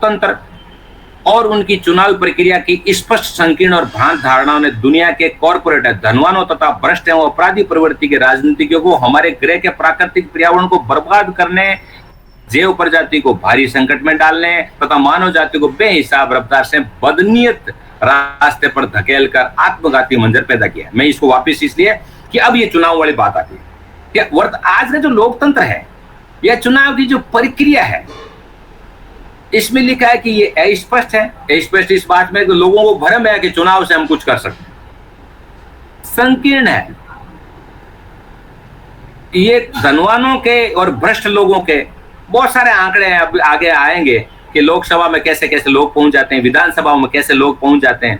लोकतंत्र और उनकी चुनाव प्रक्रिया की स्पष्ट, संकीर्ण और भ्रांत धारणाओं ने दुनिया के कॉर्पोरेट, धनवानों तथा भ्रष्ट एवं अपराधी प्रवृत्ति के राजनीतिज्ञों को हमारे ग्रह के प्राकृतिक पर्यावरण को बर्बाद करने, जैव प्रजाति को भारी संकट में डालने तथा मानव जाति को बेहिसाब रफ्तार से बदनीयत रास्ते पर धकेल कर आत्मघाती मंजर पैदा किया। मैं इसको वापस इसलिए कि अब ये चुनाव वाली बात आती है कि आज का जो लोकतंत्र है या चुनाव की जो प्रक्रिया है, इसमें लिखा है कि ये अस्पष्ट है। अस्पष्ट इस बात में कि लोगों को भ्रम है कि चुनाव से हम कुछ कर सकते हैं। संकीर्ण है, ये धनवानों के और भ्रष्ट लोगों के बहुत सारे आंकड़े अब आगे आएंगे कि लोकसभा में कैसे कैसे लोग पहुंच जाते हैं, विधानसभा में कैसे लोग पहुंच जाते हैं।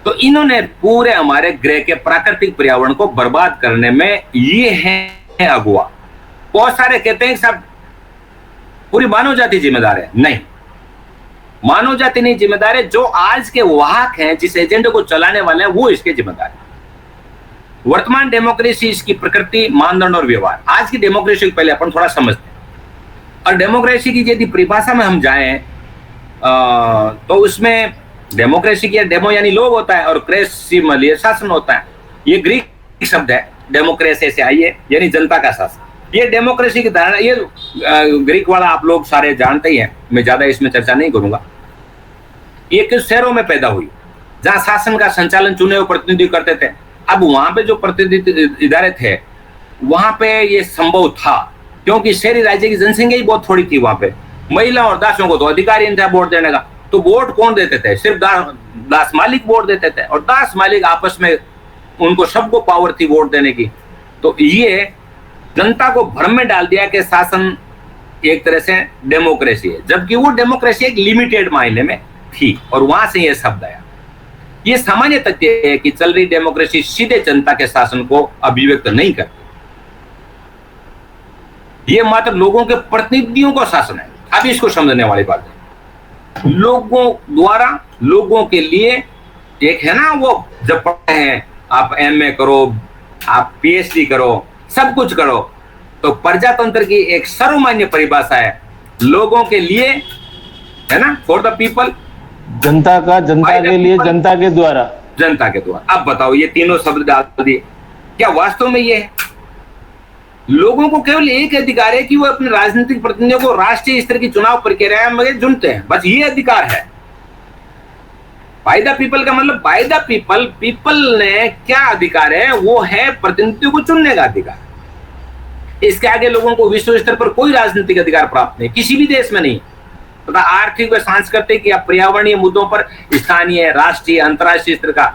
तो इन्होंने पूरे हमारे ग्रह के प्राकृतिक पर्यावरण को बर्बाद करने में ये है अगुआ। बहुत सारे कहते हैं सब पूरी मानव जाति जिम्मेदार है। नहीं, मानव जाति नहीं जिम्मेदार है। जो आज के वाहक हैं, जिस एजेंडे को चलाने वाले हैं, वो इसके जिम्मेदार है। वर्तमान डेमोक्रेसी, इसकी प्रकृति, मानदंड और व्यवहार। आज की डेमोक्रेसी को पहले अपन थोड़ा समझते हैं। और डेमोक्रेसी की यदि परिभाषा में हम जाएं तो उसमें डेमोक्रेसी की डेमो यानी लोग होता है और क्रेसी मतलब शासन होता है। ये ग्रीक शब्द है, डेमोक्रेसी से आई है, यानी जनता का शासन। ये डेमोक्रेसी की धारणा, ये ग्रीक वाला आप लोग सारे जानते ही हैं, मैं ज्यादा इसमें चर्चा नहीं करूंगा। ये कुछ शहरों में पैदा हुई जहां शासन का संचालन चुने हुए प्रतिनिधि करते थे। अब वहां पे जो प्रतिनिधि इदारे थे, वहां पे ये संभव था क्योंकि शहरी राज्य की जनसंख्या ही बहुत थोड़ी थी। वहां पे महिला और दासों को तो अधिकार ही नहीं था वोट देने का। तो वोट कौन देते थे? सिर्फ दास मालिक वोट देते थे, और दास मालिक आपस में, उनको सबको पावर थी वोट देने की। तो ये जनता को भ्रम में डाल दिया कि शासन एक तरह से डेमोक्रेसी है, जबकि वो डेमोक्रेसी एक लिमिटेड मायने में थी, और वहां से ये शब्द आया। ये सामान्य तथ्य है कि चल रही डेमोक्रेसी सीधे जनता के शासन को अभिव्यक्त नहीं करती। ये मात्र लोगों के प्रतिनिधियों का शासन है। अब इसको समझने वाली बात है, लोगों द्वारा लोगों के लिए। एक है ना, वो जब पढ़ते हैं आप एमए करो, आप पीएचडी करो, सब कुछ करो, तो प्रजातंत्र की एक सर्वमान्य परिभाषा है लोगों के लिए, है ना, फॉर द पीपल, जनता का, जनता के लिए, जनता के द्वारा, जनता के द्वारा। अब बताओ, ये तीनों शब्द डाल दिए, क्या वास्तव में ये है? लोगों को केवल एक अधिकार है कि वो अपने राजनीतिक प्रतिनिधियों को राष्ट्रीय स्तर की चुनाव प्रक्रिया में चुनते हैं, बस ये अधिकार है। बाय द पीपल का मतलब बाय द पीपल, पीपल ने क्या अधिकार है? वो है प्रतिनिधियों को चुनने का अधिकार। इसके आगे लोगों को विश्व स्तर पर कोई राजनीतिक अधिकार प्राप्त नहीं, किसी भी देश में नहीं। तथा आर्थिक व सांस्कृतिक या पर्यावरणीय मुद्दों पर स्थानीय, राष्ट्रीय, अंतर्राष्ट्रीय स्तर का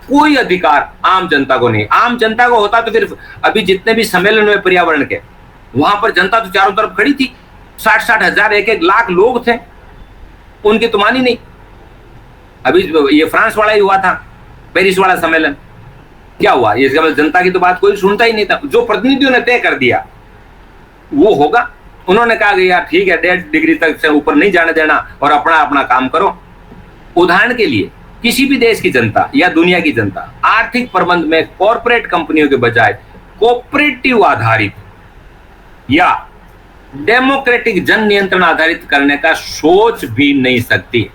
कोई अधिकार आम जनता को नहीं। आम जनता को होता तो फिर अभी जितने भी सम्मेलन हुए पर्यावरण के, वहां पर जनता तो चारों तरफ खड़ी थी, 60-60 हजार, 1-1 लाख लोग थे, उनकी तो मानी नहीं। अभी ये फ्रांस वाला ही हुआ था, पेरिस वाला सम्मेलन, क्या हुआ? इसका मतलब जनता की तो बात कोई सुनता ही नहीं था। जो प्रतिनिधियों ने तय कर दिया वो होगा। उन्होंने कहा कि यार ठीक है, 1.5 डिग्री तक से ऊपर नहीं जाने देना और अपना अपना काम करो। उदाहरण के लिए, किसी भी देश की जनता या दुनिया की जनता आर्थिक प्रबंध में कॉर्पोरेट कंपनियों के बजाय कोऑपरेटिव आधारित या डेमोक्रेटिक जन नियंत्रण आधारित करने का सोच भी नहीं सकती।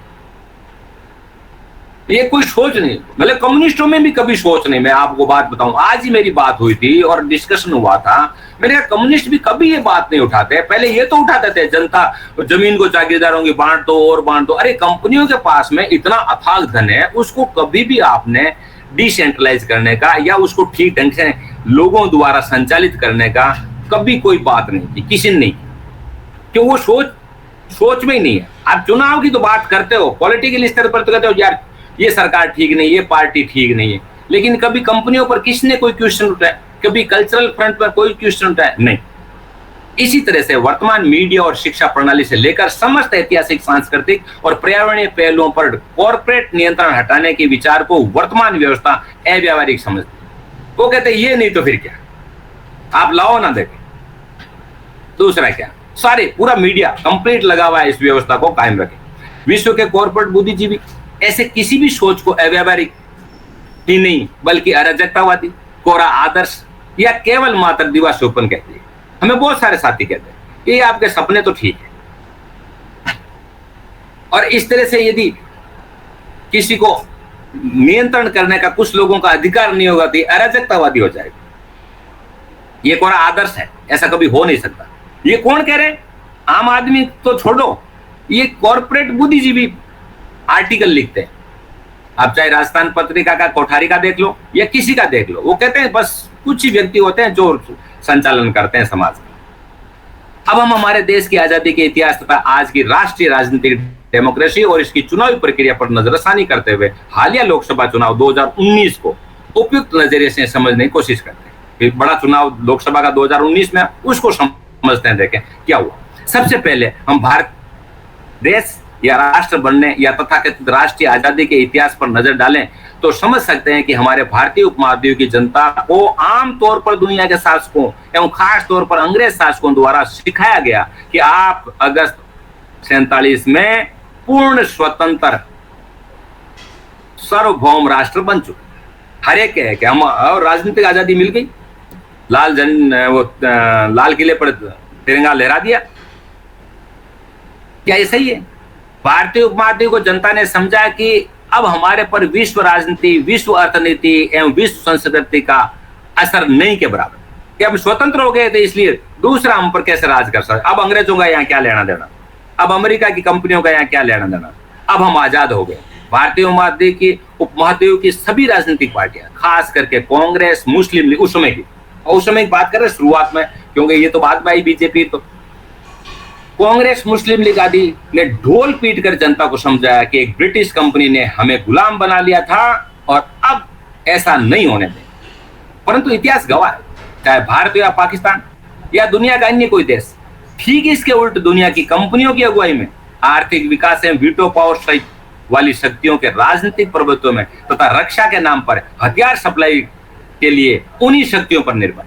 ये कोई सोच नहीं, मतलब कम्युनिस्टों में भी कभी सोच नहीं। मैं आपको बात बताऊं, आज ही मेरी बात हुई थी और डिस्कशन हुआ था। मैंने कहा कम्युनिस्ट भी कभी ये बात नहीं उठाते। पहले ये तो उठाते थे जनता जमीन को जागीरदारों की बांट दो और बांट दो। अरे कंपनियों के पास में इतना अथाह धन है, उसको कभी भी आपने डिसेंट्रलाइज करने का या उसको ठीक ढंग से लोगों द्वारा संचालित करने का कभी कोई बात नहीं की, किसी ने नहीं की, क्यों? वो सोच में ही नहीं है। आप चुनाव की तो बात करते हो, पॉलिटिकल स्तर पर तो कहते हो यार ये सरकार ठीक नहीं, ये पार्टी ठीक नहीं है, लेकिन कभी कंपनियों पर किसने कोई क्वेश्चन उठाया? कभी कल्चरल फ्रंट पर कोई क्वेश्चन उठाया? नहीं। इसी तरह से वर्तमान मीडिया और शिक्षा प्रणाली से लेकर समस्त ऐतिहासिक, सांस्कृतिक और पर्यावरणीय पहलुओं पर कॉर्पोरेट नियंत्रण हटाने के विचार को वर्तमान व्यवस्था अव्यावहारिक समझती है। वो कहते हैं ये नहीं तो फिर क्या, आप लाओ ना देखें। दूसरा क्या, सारे पूरा मीडिया कंप्लीट लगा हुआ है इस व्यवस्था को कायम रखे। विश्व के कॉर्पोरेट बुद्धिजीवी ऐसे किसी भी सोच को अव्यावहारिक ही नहीं बल्कि अराजकतावादी, कोरा आदर्श या केवल मात्र दिवास्वप्न कहते हैं। हमें बहुत सारे साथी कहते हैं ये आपके सपने तो ठीक है, और इस तरह से यदि किसी को नियंत्रण करने का कुछ लोगों का अधिकार नहीं होगा तो अराजकतावादी हो जाएगा। ये कोई आदर्श है, ऐसा कभी हो नहीं सकता। ये कौन कह रहे हैं? आम आदमी तो छोड़ो, ये कॉर्पोरेट बुद्धिजीवी आर्टिकल लिखते हैं। आप चाहे राजस्थान पत्रिका का कोठारी का देख लो या किसी का देख लो, वो कहते हैं बस कुछ ही व्यक्ति होते हैं जो संचालन करते हैं समाज का। अब हम हमारे देश की आजादी के इतिहास तथा आज की राष्ट्रीय राजनीतिक डेमोक्रेसी और इसकी चुनावी प्रक्रिया पर नजरसानी करते हुए हालिया लोकसभा चुनाव 2019 को उपयुक्त नजरिए से समझने की कोशिश करते हैं। बड़ा चुनाव लोकसभा का 2019 में, उसको समझते हैं, देखें क्या हुआ। सबसे पहले हम भारत देश या राष्ट्र बनने या तथाकथित राष्ट्रीय आजादी के इतिहास पर नजर डालें तो समझ सकते हैं कि हमारे भारतीय उपमहाद्वीप की जनता को आमतौर पर दुनिया के शासकों एवं खास तौर पर अंग्रेज शासकों द्वारा सिखाया गया कि आप अगस्त 47 में पूर्ण स्वतंत्र सार्वभौम राष्ट्र बन चुके। हर एक है कि हम, और राजनीतिक आजादी मिल गई, लाल किले पर तिरंगा लहरा दिया। क्या ये सही है? भारतीय उपमहाद्वीप को जनता ने समझा कि अब हमारे पर विश्व राजनीति, विश्व अर्थनीति एवं विश्व संस्कृति का असर नहीं के बराबर, कि अब स्वतंत्र हो गए थे इसलिए दूसरा हम पर कैसे राज कर सकते। अब अंग्रेजों का यहाँ क्या लेना देना, अब अमेरिका की कंपनियों का यहाँ क्या लेना देना, अब हम आजाद हो गए। भारतीय उपमहाद्वीप की सभी राजनीतिक पार्टियां, खास करके कांग्रेस, मुस्लिम लीग, उस समय की बात कर रहे शुरुआत में, क्योंकि ये तो बाद में आई बीजेपी, तो कांग्रेस, मुस्लिम लीग आदि ने ढोल पीट कर जनता को समझाया कि एक ब्रिटिश कंपनी ने हमें गुलाम बना लिया था और अब ऐसा नहीं होने दें। परंतु इतिहास गवाह है, चाहे भारत या पाकिस्तान या दुनिया का अन्य कोई देश, ठीक इसके उल्ट दुनिया की कंपनियों की अगुवाई में आर्थिक विकास एवं वीटो पावर सहित वाली शक्तियों के राजनीतिक प्रभुत्व में तथा रक्षा के नाम पर हथियार सप्लाई के लिए उन्हीं शक्तियों पर निर्भर।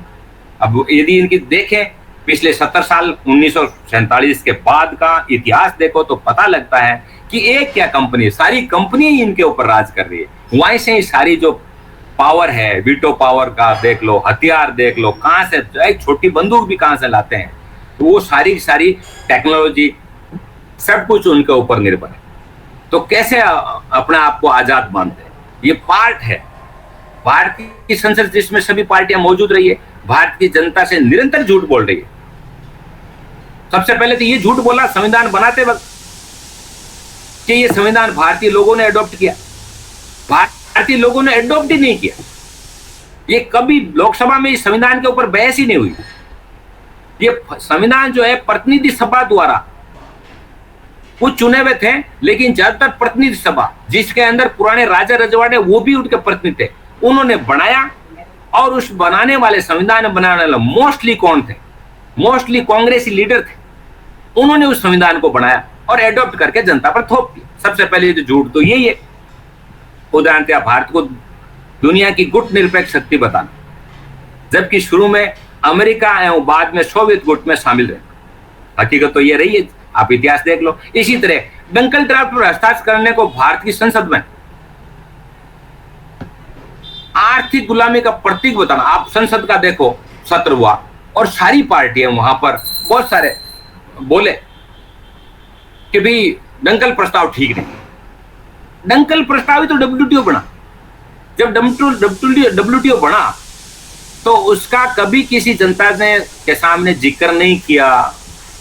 अब यदि इनकी देखें पिछले 70 साल 1947 के बाद का इतिहास देखो तो पता लगता है कि एक क्या कंपनी, सारी कंपनी ही इनके ऊपर राज कर रही है। वहीं से ही सारी जो पावर है, वीटो पावर का देख लो, हथियार देख लो, कहां से एक छोटी बंदूक भी कहां से लाते हैं, तो वो सारी टेक्नोलॉजी सब कुछ उनके ऊपर निर्भर है। तो कैसे अपने आप को आजाद मानते हैं? ये पार्ट है भारत की संसद जिसमें सभी पार्टियां मौजूद रही है, भारत की जनता से निरंतर झूठ बोल रही है। सबसे पहले तो ये झूठ बोला संविधान बनाते वक्त कि ये संविधान भारतीय लोगों ने अडॉप्ट किया। भारतीय लोगों ने अडॉप्ट ही नहीं किया। ये कभी लोकसभा में इस संविधान के ऊपर बहस ही नहीं हुई। ये संविधान जो है प्रतिनिधि सभा द्वारा, कुछ चुने हुए थे लेकिन ज्यादातर प्रतिनिधि सभा, जिसके अंदर पुराने राजा रजवाड़े वो भी उनके प्रतिनिधि थे, उन्होंने बनाया। और उस बनाने वाले, संविधान बनाने वाले मोस्टली कौन थे? मोस्टली कांग्रेसी लीडर थे। उन्होंने उस संविधान को बनाया और एडॉप्ट करके जनता पर थोप दिया। सबसे पहले तो झूठ तो यही है। उदाहरण भारत को दुनिया की गुट निरपेक्ष शक्ति बताना, जबकि शुरू में अमेरिका एवं बाद में सोवियत गुट में शामिल रहे। हकीकत तो ये रही है, आप इतिहास देख लो। इसी तरह डंकल ड्राफ्ट पर हस्ताक्षर करने को भारत की संसद में आर्थिक गुलामी का प्रतीक बताना। आप संसद का देखो, सत्र हुआ और सारी पार्टियां वहां पर बहुत सारे बोले कि भाई डंकल प्रस्ताव ठीक नहीं। डंकल प्रस्ताव ही तो डब्ल्यूटीओ बना। जब डब्ल्यूटीओ बना तो उसका कभी किसी जनता ने के सामने जिक्र नहीं किया,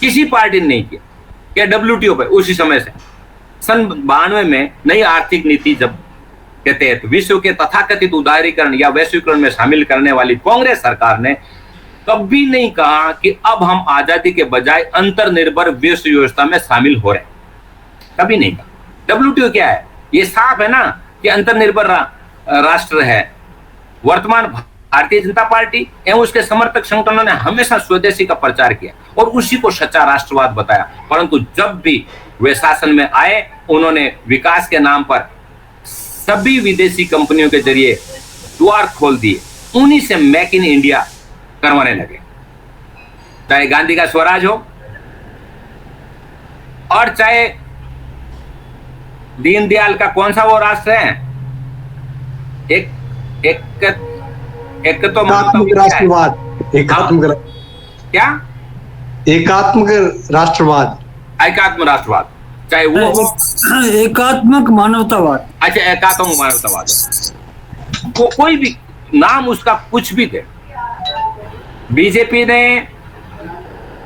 किसी पार्टी ने नहीं किया कि डब्ल्यूटीओ पे उसी समय से सन 92 में नई आर्थिक नीति जब के तहत विश्व के तथाकथित उदारीकरण या वैश्वीकरण में शामिल करने वाली कांग्रेस सरकार ने कभी नहीं कहा कि अब हम आजादी के बजाय अंतर्निर्भर विश्व व्यवस्था में शामिल हो रहे हैं। कभी नहीं कहा। डब्ल्यूटीओ क्या है? ये साफ है ना कि अंतर्निर्भर राष्ट्र है। वर्तमान भारतीय जनता पार्टी एवं उसके समर्थक संगठनों ने हमेशा स्वदेशी का प्रचार किया और उसी को सच्चा राष्ट्रवाद बताया। परंतु जब भी वे शासन में आए, उन्होंने विकास के नाम पर सभी विदेशी कंपनियों के जरिए द्वार खोल दिए। उन्हीं से मेक इन इंडिया करवाने लगे। चाहे गांधी का स्वराज हो और चाहे दीनदयाल का कौन सा वो राष्ट्र है, एक तो राष्ट्रवाद, क्या एकात्मक राष्ट्रवाद, एकात्म राष्ट्रवाद, चाहे वो एकात्मक मानवतावाद। अच्छा एकात्मक मानवतावाद, कोई भी नाम उसका कुछ भी दे, बीजेपी ने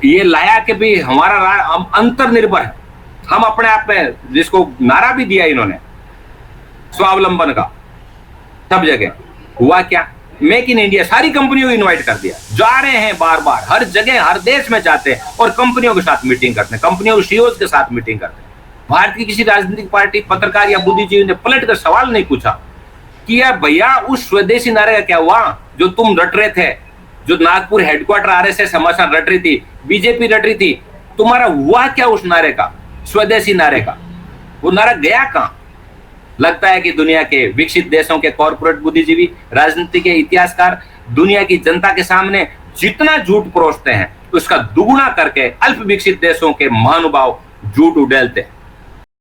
ये लाया कि भी हमारा हम अंतर्निर्भर है, हम अपने आप में, जिसको नारा भी दिया इन्होंने स्वावलंबन का, सब जगह हुआ क्या, मेक इन इंडिया, सारी कंपनियों को इनवाइट कर दिया, जा रहे हैं बार बार, हर जगह हर देश में जाते हैं और कंपनियों के साथ मीटिंग करते हैं, कंपनियों के सीईओ के साथ मीटिंग करते हैं। भारत की किसी राजनीतिक पार्टी, पत्रकार या बुद्धिजीवी ने पलट कर सवाल नहीं पूछा कि यार भैया उस स्वदेशी नारे का क्या हुआ जो तुम रट रहे थे, जो नागपुर हेडक्वार्टर आरएसएस समाचार रट रही थी, बीजेपी रट रही थी, तुम्हारा हुआ क्या उस नारे का, स्वदेशी नारे का, वो नारा गया कहां? लगता है कि दुनिया के विकसित देशों के कॉर्पोरेट बुद्धिजीवी, राजनीति के इतिहासकार दुनिया की जनता के सामने जितना झूठ परोसते हैं उसका दुगुना करके अल्प विकसित देशों के महानुभाव झूठ उड़ेलते हैं।